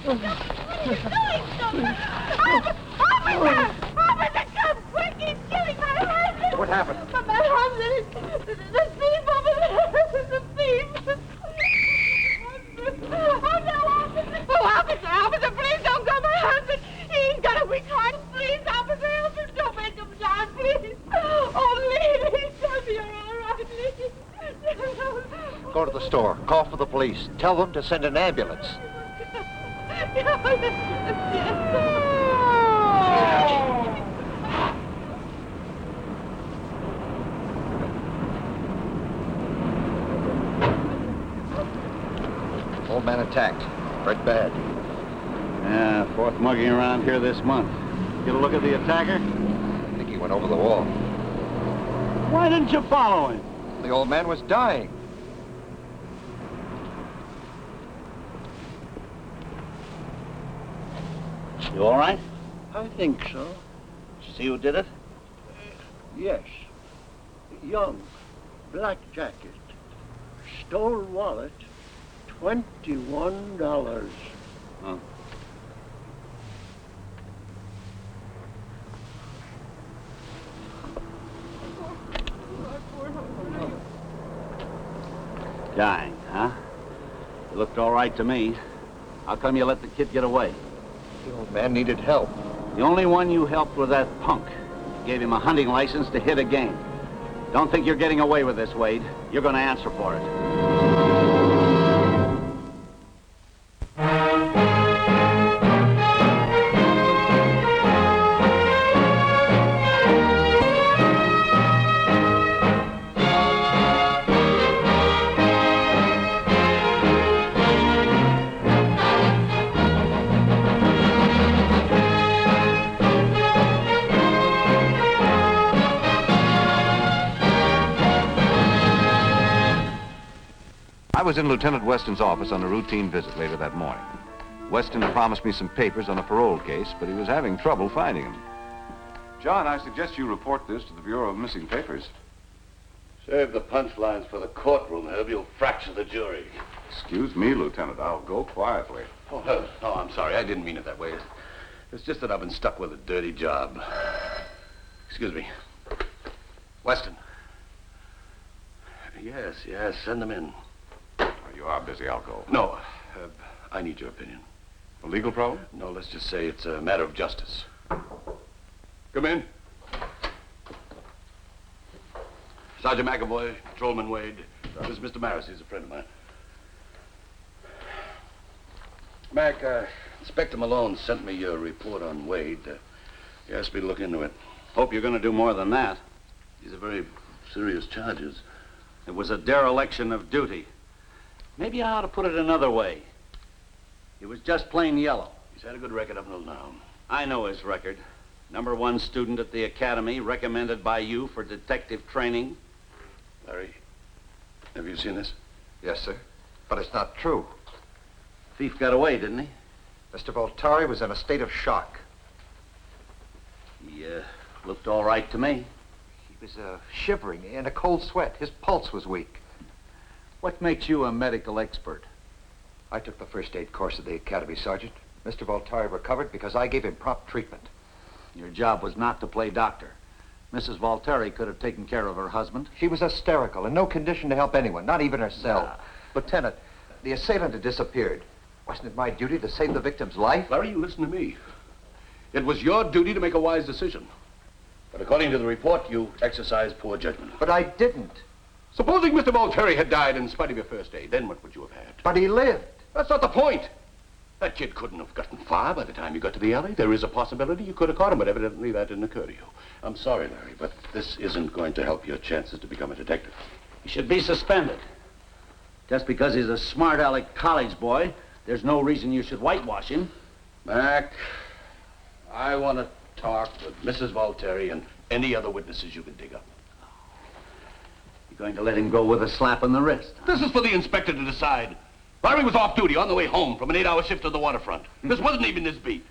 come quick! He's killing my husband! What happened? My husband! The thief over there! The thief! Oh, no, officer! Oh, officer, please don't go, my husband! He's got a weak heart. Please, officer, help him. Don't make him die, please. Oh, please, tell me you're all right, please. Go to the store. Call for the police. Tell them to send an ambulance. Old man attacked. Hurt bad. Yeah, fourth mugging around here this month. Get a look at the attacker? I think he went over the wall. Why didn't you follow him? The old man was dying. You all right? I think so. See who did it? Yes. Young, black jacket, stole wallet, $21. Huh. Dying, huh? It looked all right to me. How come you let the kid get away? The old man needed help. The only one you helped was that punk. You gave him a hunting license to hit a game. Don't think you're getting away with this, Wade. You're going to answer for it. I was in Lieutenant Weston's office on a routine visit later that morning. Weston promised me some papers on a parole case, but he was having trouble finding them. John, I suggest you report this to the Bureau of Missing Papers. Save the punchlines for the courtroom, Herb. You'll fracture the jury. Excuse me, Lieutenant. I'll go quietly. Oh, Herb. Oh, I'm sorry. I didn't mean it that way. It's just that I've been stuck with a dirty job. Excuse me. Weston. Yes, send them in. You are busy. I'll go. No, Herb, I need your opinion. A legal problem? No, let's just say it's a matter of justice. Come in. Sergeant McAvoy, Patrolman Wade. This is Mr. Maris. He's a friend of mine. Mac, Inspector Malone sent me your report on Wade. He asked me to look into it. Hope you're going to do more than that. These are very serious charges. It was a dereliction of duty. Maybe I ought to put it another way. He was just plain yellow. He's had a good record up until now. I know his record. #1 student at the academy, recommended by you for detective training. Larry, have you seen this? Yes, sir. But it's not true. Thief got away, didn't he? Mr. Voltari was in a state of shock. He looked all right to me. He was shivering in a cold sweat. His pulse was weak. What makes you a medical expert? I took the first aid course at the academy, Sergeant. Mr. Voltari recovered because I gave him prompt treatment. Your job was not to play doctor. Mrs. Voltari could have taken care of her husband. She was hysterical, in no condition to help anyone, not even herself. Lieutenant, the assailant had disappeared. Wasn't it my duty to save the victim's life? Larry, you listen to me. It was your duty to make a wise decision. But according to the report, you exercised poor judgment. But I didn't. Supposing Mr. Volteri had died in spite of your first aid, then what would you have had? But he lived. That's not the point. That kid couldn't have gotten far by the time you got to the alley. There is a possibility you could have caught him, but evidently that didn't occur to you. I'm sorry, Larry, but this isn't going to help your chances to become a detective. He should be suspended. Just because he's a smart aleck college boy, there's no reason you should whitewash him. Mac, I want to talk with Mrs. Volteri and any other witnesses you can dig up. You're going to let him go with a slap on the wrist? This is for the inspector to decide. Larry was off duty on the way home from an 8-hour shift to the waterfront. This wasn't even his beat.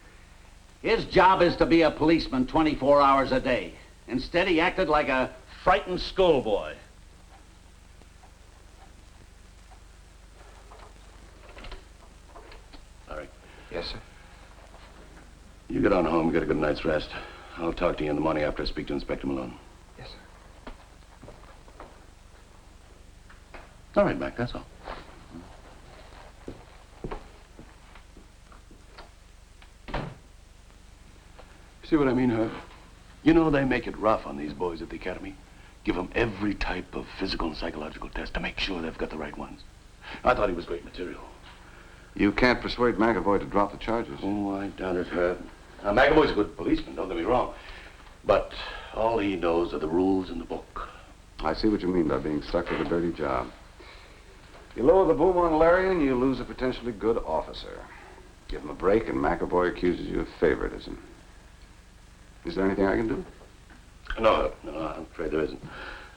His job is to be a policeman 24 hours a day. Instead, he acted like a frightened schoolboy. Larry. Yes, sir. You get on home, get a good night's rest. I'll talk to you in the morning after I speak to Inspector Malone. Yes, sir. All right, Mac, that's all. See what I mean, Herb? You know, they make it rough on these boys at the academy. Give them every type of physical and psychological test to make sure they've got the right ones. I thought he was great material. You can't persuade McAvoy to drop the charges. Oh, I doubt it, Herb. Now, McAvoy's a good policeman, don't get me wrong. But all he knows are the rules in the book. I see what you mean by being stuck with a dirty job. You lower the boom on Larry and you lose a potentially good officer. Give him a break and McAvoy accuses you of favoritism. Is there anything I can do? No, I'm afraid there isn't.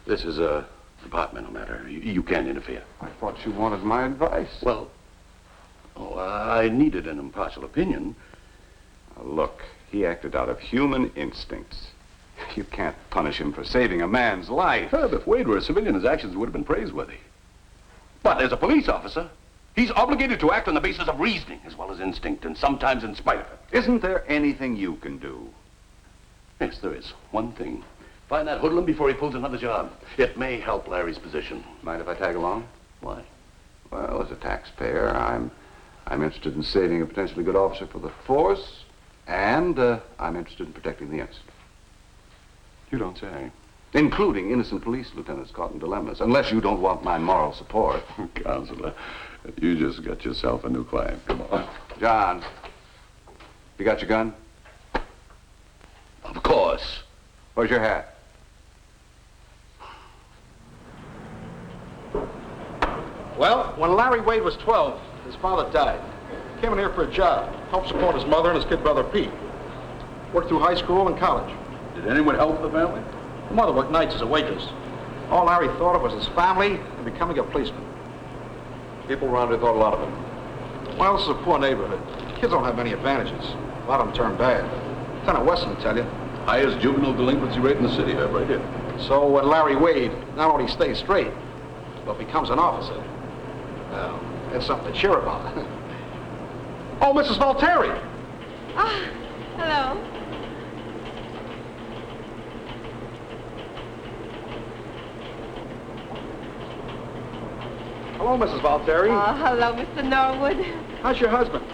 This is a departmental matter. You can't interfere. I thought you wanted my advice. Well, I needed an impartial opinion. Now, look, he acted out of human instincts. You can't punish him for saving a man's life. Herb, if Wade were a civilian, his actions would have been praiseworthy. But as a police officer, he's obligated to act on the basis of reasoning as well as instinct, and sometimes in spite of it. Isn't there anything you can do? Yes, there is. One thing. Find that hoodlum before he pulls another job. It may help Larry's position. Mind if I tag along? Why? Well, as a taxpayer, I'm interested in saving a potentially good officer for the force, and I'm interested in protecting the innocent. You don't say. Including innocent police lieutenants caught in dilemmas, unless you don't want my moral support. Counselor, you just got yourself a new client. Come on. John, you got your gun? Of course. Where's your hat? Well, when Larry Wade was 12, his father died. Came in here for a job, helped support his mother and his kid brother Pete. Worked through high school and college. Did anyone help the family? The mother worked nights as a waitress. All Larry thought of was his family and becoming a policeman. People around here thought a lot of him. Well, this is a poor neighborhood. Kids don't have many advantages. A lot of them turn bad. Lieutenant Weston will tell you. Highest juvenile delinquency rate in the city, Herb, right here. So when Larry Wade not only stays straight, but becomes an officer, well, that's something to cheer about. Oh, Mrs. Volteri! Ah, hello. Hello, Mrs. Volteri. Oh, hello, Mr. Norwood. How's your husband?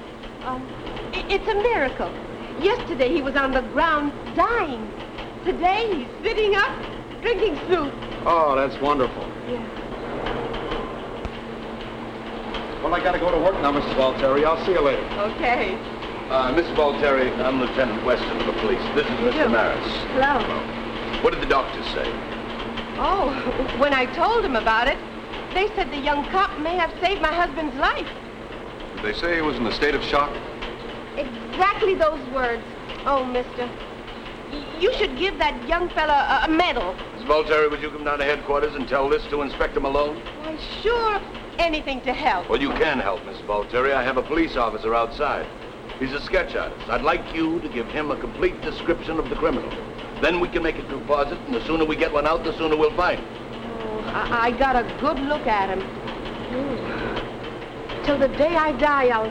It's a miracle. Yesterday he was on the ground dying. Today he's sitting up, drinking soup. Oh, that's wonderful. Yeah. Well, I gotta go to work now, Mrs. Volteri. I'll see you later. Okay. Miss Volteri, I'm Lieutenant Weston of the police. This is Mr. Maris. Hello. What did the doctors say? Oh, when I told him about it, they said the young cop may have saved my husband's life. Did they say he was in a state of shock? Exactly those words. Oh, mister, you should give that young fella a medal. Miss Volteri, would you come down to headquarters and tell this to Inspector Malone? Why, sure, anything to help. Well, you can help, Miss Volteri. I have a police officer outside. He's a sketch artist. I'd like you to give him a complete description of the criminal. Then we can make a composite, and the sooner we get one out, the sooner we'll find him. Oh, I got a good look at him. Till the day I die, I'll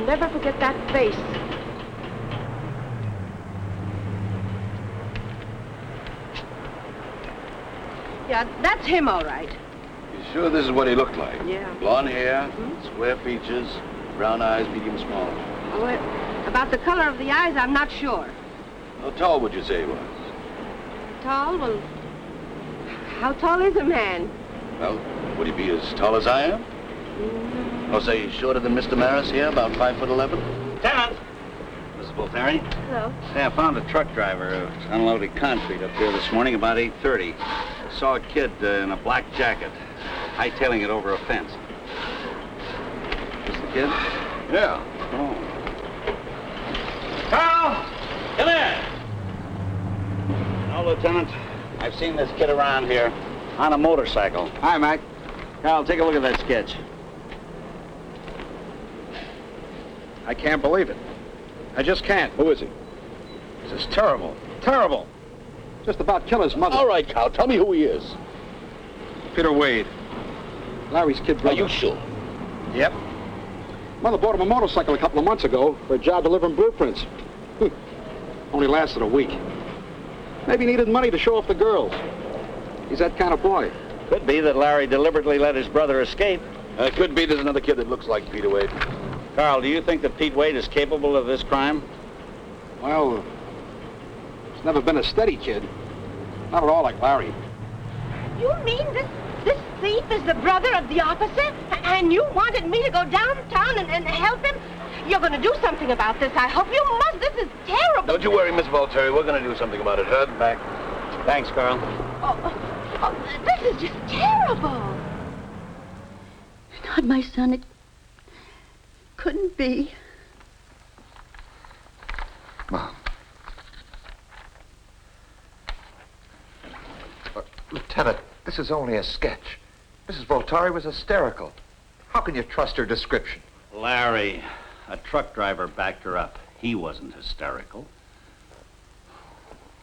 never forget that face. Yeah, that's him, all right. You sure this is what he looked like? Yeah. Blonde hair, square features, brown eyes, medium small. Well, about the color of the eyes, I'm not sure. How tall would you say he was? Tall? Well, how tall is a man? Well, would he be as tall as I am? Or say shorter than Mr. Maris here, about 5'11"? Lieutenant! Mrs. Volteri? Hello. Hey, I found a truck driver who unloaded concrete up here this morning about 8:30. I saw a kid in a black jacket hightailing it over a fence. This the kid? Yeah. Oh. Carl! Come here! No, Lieutenant. I've seen this kid around here on a motorcycle. Hi, Mac. Carl, take a look at that sketch. I can't believe it. I just can't. Who is he? This is terrible. Terrible. Just about kill his mother. All right, Cal, tell me who he is. Peter Wade. Larry's kid Are brother. you sure? Yep. Mother bought him a motorcycle a couple of months ago for a job delivering blueprints. Only lasted a week. Maybe he needed money to show off the girls. He's that kind of boy. Could be that Larry deliberately let his brother escape. It could be there's another kid that looks like Peter Wade. Carl, do you think that Pete Wade is capable of this crime? Well, he's never been a steady kid. Not at all like Larry. You mean this thief is the brother of the officer? And you wanted me to go downtown and help him? You're going to do something about this. I hope you must. This is terrible. Don't you worry, Miss Volteri. We're going to do something about it. Herb, back. Thanks, Carl. This is just terrible. Not my son. It couldn't be. Mom. Lieutenant, this is only a sketch. Mrs. Voltari was hysterical. How can you trust her description? Larry, a truck driver backed her up. He wasn't hysterical.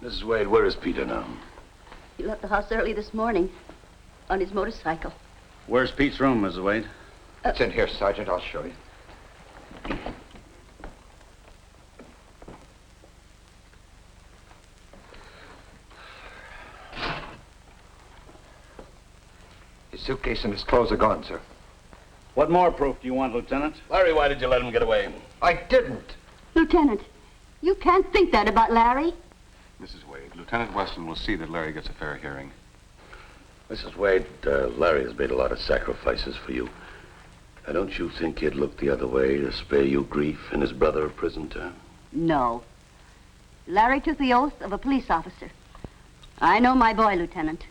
Mrs. Wade, where is Peter now? He left the house early this morning on his motorcycle. Where's Pete's room, Mrs. Wade? It's in here, Sergeant. I'll show you. His suitcase and his clothes are gone, sir. What more proof do you want, Lieutenant? Larry, why did you let him get away? I didn't. Lieutenant, you can't think that about Larry. Mrs. Wade, Lieutenant Weston will see that Larry gets a fair hearing. Mrs. Wade, Larry has made a lot of sacrifices for you. Don't you think he'd look the other way to spare you grief and his brother a prison term? No. Larry took the oath of a police officer. I know my boy, Lieutenant.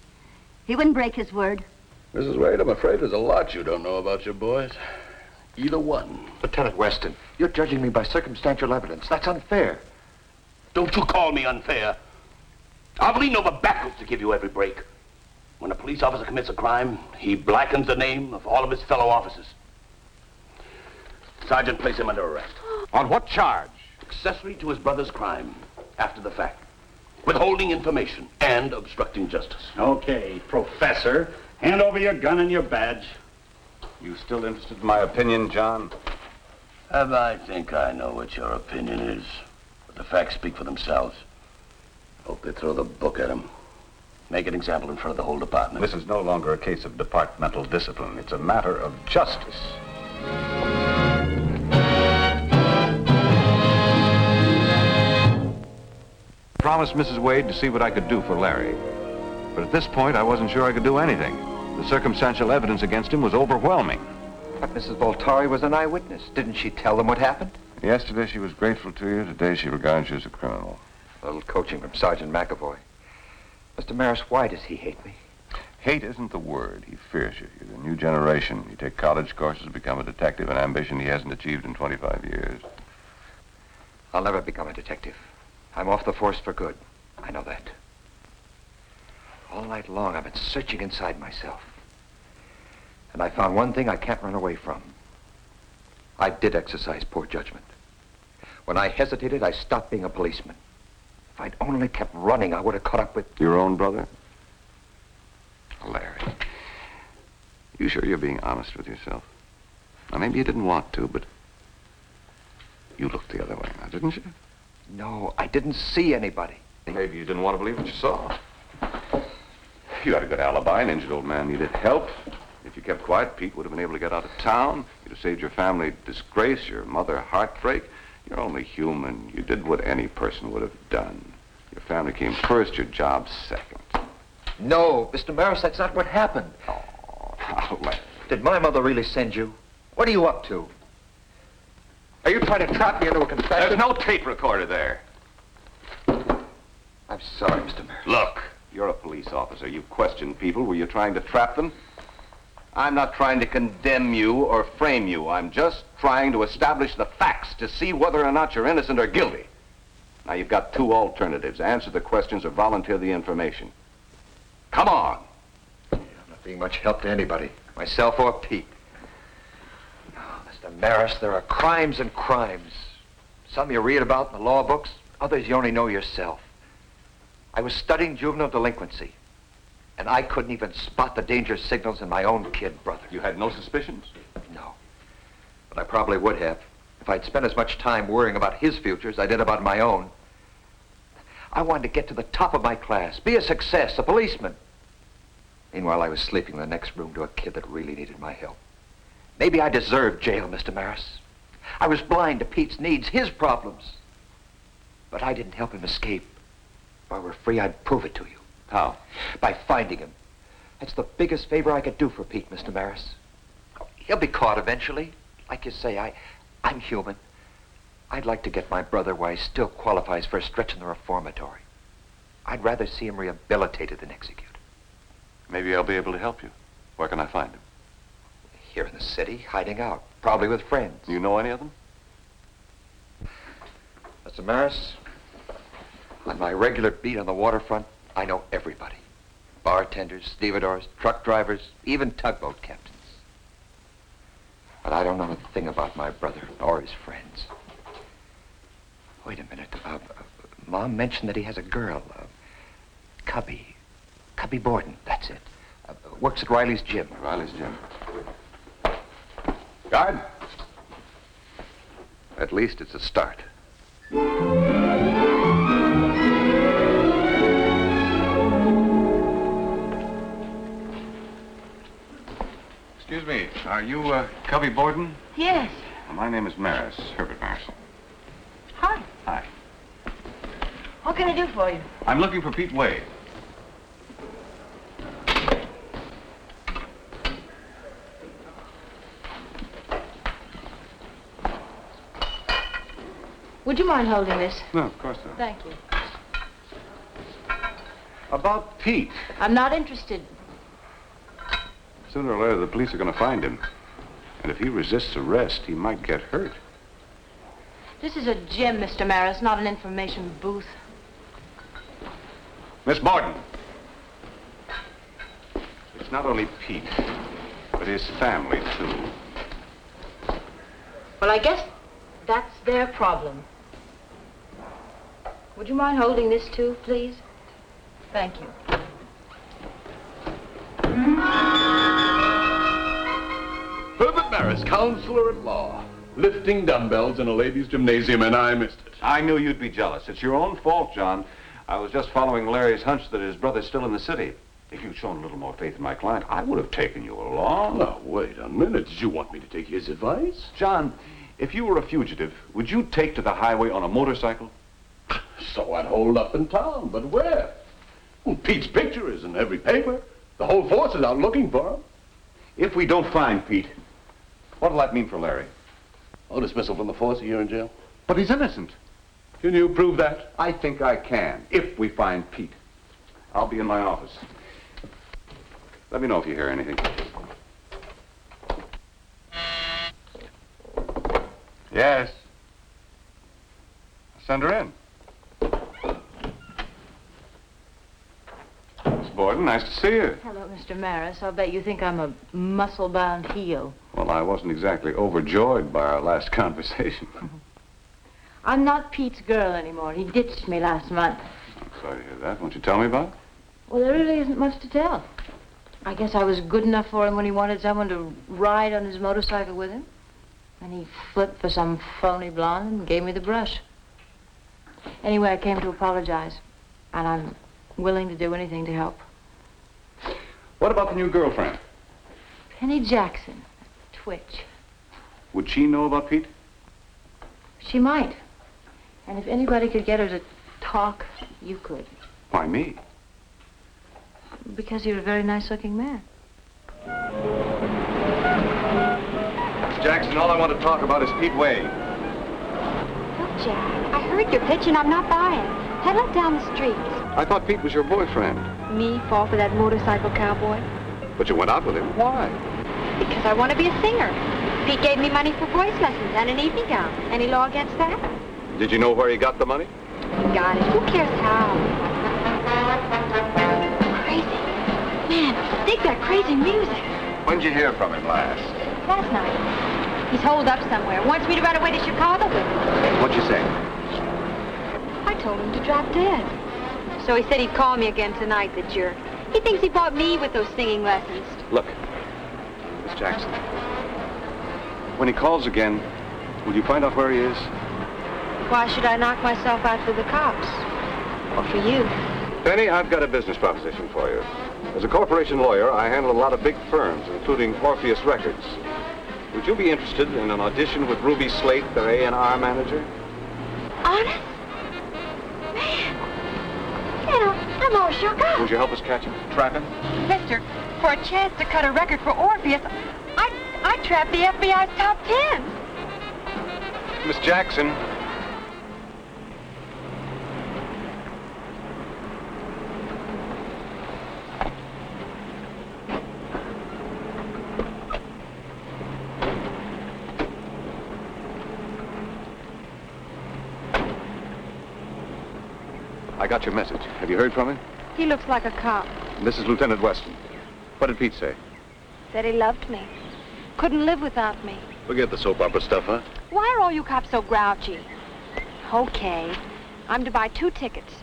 He wouldn't break his word. Mrs. Wade, I'm afraid there's a lot you don't know about your boys. Either one. Lieutenant Weston, you're judging me by circumstantial evidence. That's unfair. Don't you call me unfair. I've leaned over backwards to give you every break. When a police officer commits a crime, he blackens the name of all of his fellow officers. Sergeant, place him under arrest. On what charge? Accessory to his brother's crime, after the fact. Withholding information and obstructing justice. Okay, Professor. Hand over your gun and your badge. You still interested in my opinion, John? I think I know what your opinion is, but the facts speak for themselves. Hope they throw the book at him. Make an example in front of the whole department. This is no longer a case of departmental discipline. It's a matter of justice. I promised Mrs. Wade to see what I could do for Larry. But at this point, I wasn't sure I could do anything. The circumstantial evidence against him was overwhelming. But Mrs. Voltari was an eyewitness. Didn't she tell them what happened? Yesterday, she was grateful to you. Today, she regards you as a criminal. A little coaching from Sergeant McAvoy. Mr. Maris, why does he hate me? Hate isn't the word. He fears you. You're the new generation. You take college courses, become a detective, an ambition he hasn't achieved in 25 years. I'll never become a detective. I'm off the force for good. I know that. All night long, I've been searching inside myself. And I found one thing I can't run away from. I did exercise poor judgment. When I hesitated, I stopped being a policeman. If I'd only kept running, I would have caught up with... Your own brother? Larry, you sure you're being honest with yourself? Now, maybe you didn't want to, but you looked the other way now, didn't you? No, I didn't see anybody. Maybe you didn't want to believe what you saw. You had a good alibi. An injured old man needed help. If you kept quiet, Pete would have been able to get out of town. You'd have saved your family disgrace, your mother heartbreak. You're only human. You did what any person would have done. Your family came first, your job second. No, Mr. Maris, that's not what happened. Oh, now, Larry. Did my mother really send you? What are you up to? Are you trying to trap me into a confession? There's no tape recorder there. I'm sorry, Mr. Maris. Look, you're a police officer. You question people. Were you trying to trap them? I'm not trying to condemn you or frame you. I'm just trying to establish the facts to see whether or not you're innocent or guilty. Now, you've got two alternatives. Answer the questions or volunteer the information. Come on. I'm not being much help to anybody, myself or Pete. No, Mr. Maris, there are crimes and crimes. Some you read about in the law books, others you only know yourself. I was studying juvenile delinquency, and I couldn't even spot the danger signals in my own kid brother. You had no suspicions? No. But I probably would have if I'd spent as much time worrying about his future as I did about my own. I wanted to get to the top of my class, be a success, a policeman. Meanwhile, I was sleeping in the next room to a kid that really needed my help. Maybe I deserved jail, Mr. Maris. I was blind to Pete's needs, his problems. But I didn't help him escape. If I were free, I'd prove it to you. How? By finding him. That's the biggest favor I could do for Pete, Mr. Maris. He'll be caught eventually. Like you say, I'm human. I'd like to get my brother where he still qualifies for a stretch in the reformatory. I'd rather see him rehabilitated than executed. Maybe I'll be able to help you. Where can I find him? Here in the city, hiding out, probably with friends. You know any of them? Mr. Maris, on my regular beat on the waterfront, I know everybody. Bartenders, stevedores, truck drivers, even tugboat captains. But I don't know a thing about my brother or his friends. Wait a minute. Mom mentioned that he has a girl, Cubby Borden, that's it. Works at Riley's gym. Riley's gym. Guard. At least it's a start. Excuse me, are you Cubby Borden? Yes. Well, my name is Maris, Herbert Maris. Hi. Hi. What can I do for you? I'm looking for Pete Wade. Would you mind holding this? No, of course not. Thank you. About Pete. I'm not interested. Sooner or later, the police are going to find him. And if he resists arrest, he might get hurt. This is a gym, Mr. Maris, not an information booth. Miss Borden. It's not only Pete, but his family, too. Well, I guess that's their problem. Would you mind holding this too, please? Thank you. Herbert Maris, counselor at law. Lifting dumbbells in a ladies' gymnasium, and I missed it. I knew you'd be jealous. It's your own fault, John. I was just following Larry's hunch that his brother's still in the city. If you'd shown a little more faith in my client, I would have taken you along. Now, wait a minute. Did you want me to take his advice? John, if you were a fugitive, would you take to the highway on a motorcycle? So I'd hold up in town, but where? Well, Pete's picture is in every paper. The whole force is out looking for him. If we don't find Pete, what'll that mean for Larry? Oh, dismissal from the force, a year in jail? But he's innocent. Can you prove that? I think I can, if we find Pete. I'll be in my office. Let me know if you hear anything. Yes. Send her in. Miss Borden, nice to see you. Hello, Mr. Maris. I'll bet you think I'm a muscle-bound heel. Well, I wasn't exactly overjoyed by our last conversation. I'm not Pete's girl anymore. He ditched me last month. I'm sorry to hear that. Won't you tell me about it? Well, there really isn't much to tell. I guess I was good enough for him when he wanted someone to ride on his motorcycle with him. And he flipped for some phony blonde and gave me the brush. Anyway, I came to apologize. And I'm willing to do anything to help. What about the new girlfriend? Penny Jackson, Twitch. Would she know about Pete? She might. And if anybody could get her to talk, you could. Why, me? Because you're a very nice-looking man. Miss Jackson, all I want to talk about is Pete Wade. Look, Jack, I heard your pitch and I'm not buying. Head on down the street. I thought Pete was your boyfriend. Me fall for that motorcycle cowboy? But you went out with him. Why? Because I want to be a singer. Pete gave me money for voice lessons and an evening gown. Any law against that? Did you know where he got the money? Got it. Who cares how? Crazy. Man, dig that crazy music. When'd you hear from him last? Last night. He's holed up somewhere. Wants me to run away to Chicago with him. What'd you say? I told him to drop dead. So he said he'd call me again tonight, the jerk. He thinks he bought me with those singing lessons. Look, Miss Jackson, When he calls again, will you find out where he is? Why should I knock myself out for the cops? Or for you? Penny, I've got a business proposition for you. As a corporation lawyer, I handle a lot of big firms, including Orpheus Records. Would you be interested in an audition with Ruby Slate, their A&R manager? Honest? Man, you know, I'm all shook up. Would you help us catch him? Trap him? Mister, for a chance to cut a record for Orpheus, I'd trap the FBI's top 10. Miss Jackson. I got your message. Have you heard from him? He looks like a cop. This is Lieutenant Weston. What did Pete say? Said he loved me. Couldn't live without me. Forget the soap opera stuff, huh? Why are all you cops so grouchy? Okay. I'm to buy 2 tickets.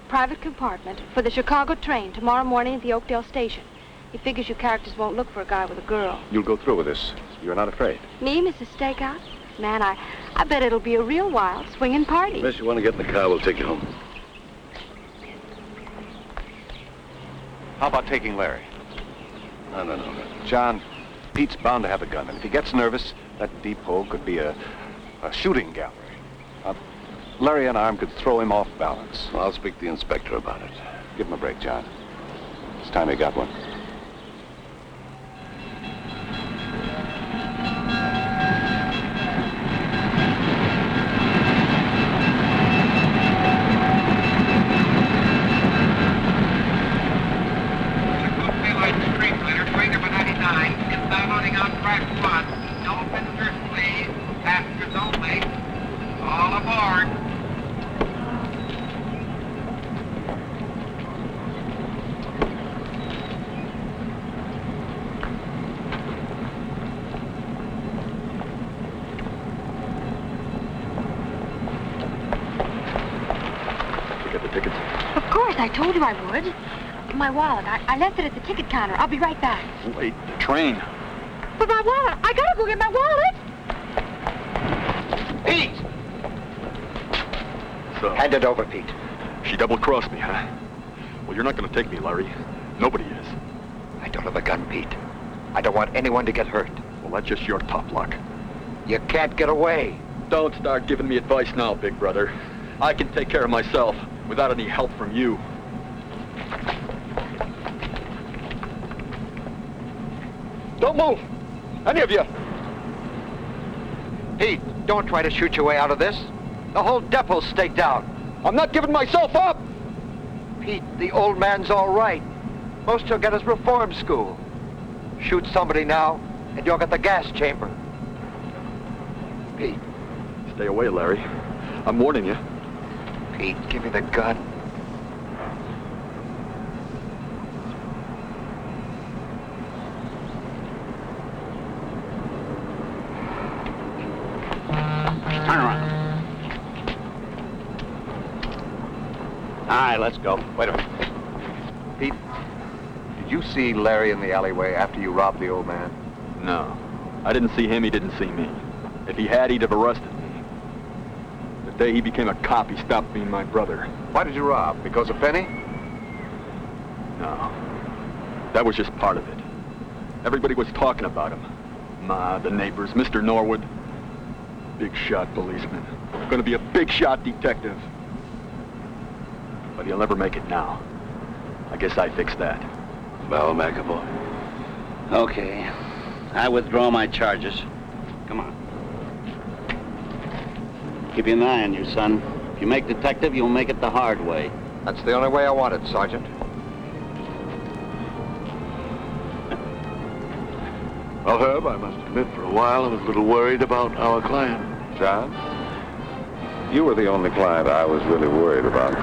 Private compartment for the Chicago train tomorrow morning at the Oakdale station. He figures you characters won't look for a guy with a girl. You'll go through with this. You're not afraid. Me, Mrs. Stakeout? Man, I bet it'll be a real wild swinging party. Unless you want to get in the car, we'll take you home. How about taking Larry? No. John, Pete's bound to have a gun, and if he gets nervous, that depot could be a shooting gallery. Larry unarmed could throw him off balance. I'll speak to the inspector about it. Give him a break, John. It's time he got one. Downloading on track 1. No visitors, please. Passengers only. All aboard. You get the tickets? Of course, I told you I would. My wallet, I left it at the ticket counter. I'll be right back. Wait, the train. But my wallet, I gotta go get my wallet. Pete! So, Hand it over, Pete. she double-crossed me, huh? Well, you're not gonna take me, Larry. Nobody is. I don't have a gun, Pete. I don't want anyone to get hurt. Well, that's just your top luck. You can't get away. Don't start giving me advice now, big brother. I can take care of myself without any help from you. Don't move! Any of you! Pete, don't try to shoot your way out of this. The whole depot's staked out. I'm not giving myself up! Pete, the old man's all right. Most he'll get is reform school. Shoot somebody now, and you'll get the gas chamber. Pete. Stay away, Larry. I'm warning you. Pete, give me the gun. Turn around. All right, let's go. Wait a minute. Pete, did you see Larry in the alleyway after you robbed the old man? No. I didn't see him, he didn't see me. If he had, he'd have arrested me. The day he became a cop, he stopped being my brother. Why did you rob? Because of Penny? No. That was just part of it. Everybody was talking about him. Ma, the neighbors, Mr. Norwood. Big shot policeman. Gonna be a big shot detective. But he'll never make it now. I guess I fixed that. Well, McAvoy. Okay. I withdraw my charges. Come on. Keep an eye on you, son. If you make detective, you'll make it the hard way. That's the only way I want it, Sergeant. Well, Herb, I must admit, for a while I was a little worried about our client. John? You were the only client I was really worried about.